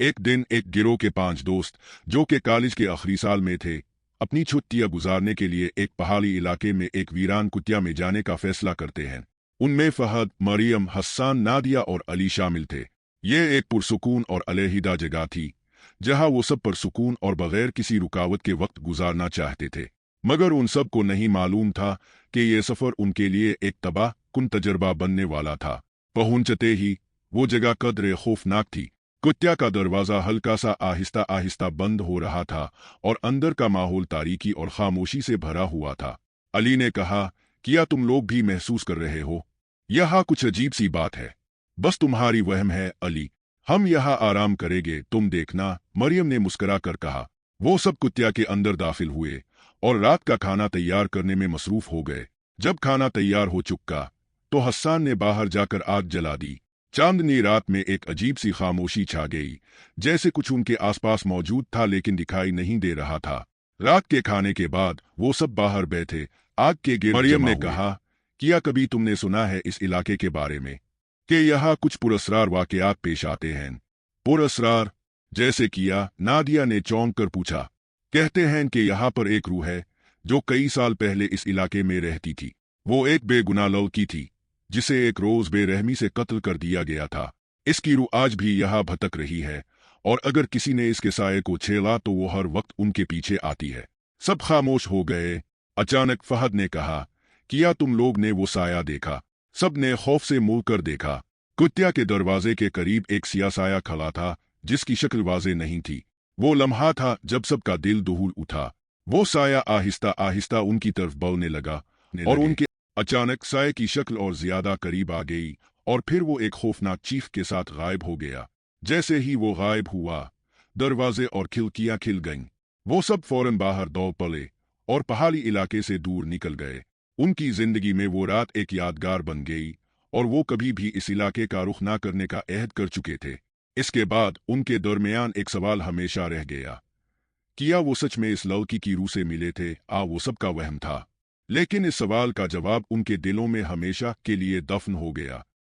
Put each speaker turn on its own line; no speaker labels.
एक दिन एक गिरोह के 5 दोस्त, जो कि कॉलेज के आखिरी साल में थे, अपनी छुट्टियां गुजारने के लिए एक पहाड़ी इलाके में एक वीरान कुटिया में जाने का फैसला करते हैं। उनमें फहद, मरियम, हस्सान, नादिया और अली शामिल थे। ये एक पुरसुकून और अलहदा जगह थी, जहां वो सब परसुकून और बगैर किसी रुकावट के वक्त गुजारना चाहते थे। मगर उन सब को नहीं मालूम था कि ये सफ़र उनके लिए एक तबाह कुन तजर्बा बनने वाला था। पहुंचते ही वो जगह कदरे खौफनाक थी। कुत्या का दरवाज़ा हल्का सा आहिस्ता आहिस्ता बंद हो रहा था और अंदर का माहौल तारीकी और खामोशी से भरा हुआ था। अली ने कहा, क्या तुम लोग भी महसूस कर रहे हो? यहाँ कुछ अजीब सी बात है। बस तुम्हारी वहम है अली, हम यहाँ आराम करेंगे, तुम देखना, मरियम ने मुस्कुरा कर कहा। वो सब कुत्या के अंदर दाखिल हुए और रात का खाना तैयार करने में मसरूफ हो गए। जब खाना तैयार हो चुका तो हस्सान ने बाहर जाकर आग जला दी। चांदनी रात में एक अजीब सी खामोशी छा गई, जैसे कुछ उनके आसपास मौजूद था लेकिन दिखाई नहीं दे रहा था। रात के खाने के बाद वो सब बाहर बैठे आग के गिर्द। मरियम ने कहा, क्या कभी तुमने सुना है इस इलाके के बारे में कि यहाँ कुछ पुरस्रार वाकयात पेश आते हैं? पुरस्रार? जैसे किया? नादिया ने चौंक कर पूछा। कहते हैं कि यहाँ पर एक रूह है जो कई साल पहले इस इलाके में रहती थी। वो एक बेगुनाह लड़की थी जिसे एक रोज बेरहमी से कत्ल कर दिया गया था। इसकी रूह आज भी यहाँ भटक रही है और अगर किसी ने इसके साये को छेड़ा तो वो हर वक्त उनके पीछे आती है। सब खामोश हो गए। अचानक फहद ने कहा, क्या तुम लोग ने वो साया देखा? सब ने खौफ से मुड़ कर देखा। कुत्या के दरवाजे के करीब एक सियाह साया खड़ा था जिसकी शक्ल वाज़ेह नहीं थी। वो लम्हा था जब सबका दिल दहूल उठा। वो साया आहिस्ता आहिस्ता उनकी तरफ बढ़ने लगा और उनके अचानक साये की शक्ल और ज्यादा करीब आ गई और फिर वो एक खौफनाक चीख के साथ गायब हो गया। जैसे ही वो गायब हुआ, दरवाजे और खिड़कियां खिल गईं। वो सब फौरन बाहर दौड़ पड़े और पहाड़ी इलाके से दूर निकल गए। उनकी जिंदगी में वो रात एक यादगार बन गई और वो कभी भी इस इलाके का रुख ना करने का अहद कर चुके थे। इसके बाद उनके दरमियान एक सवाल हमेशा रह गया, क्या वो सच में इस लड़की की रूह से मिले थे? वो सबका वहम था? लेकिन इस सवाल का जवाब उनके दिलों में हमेशा के लिए दफन हो गया।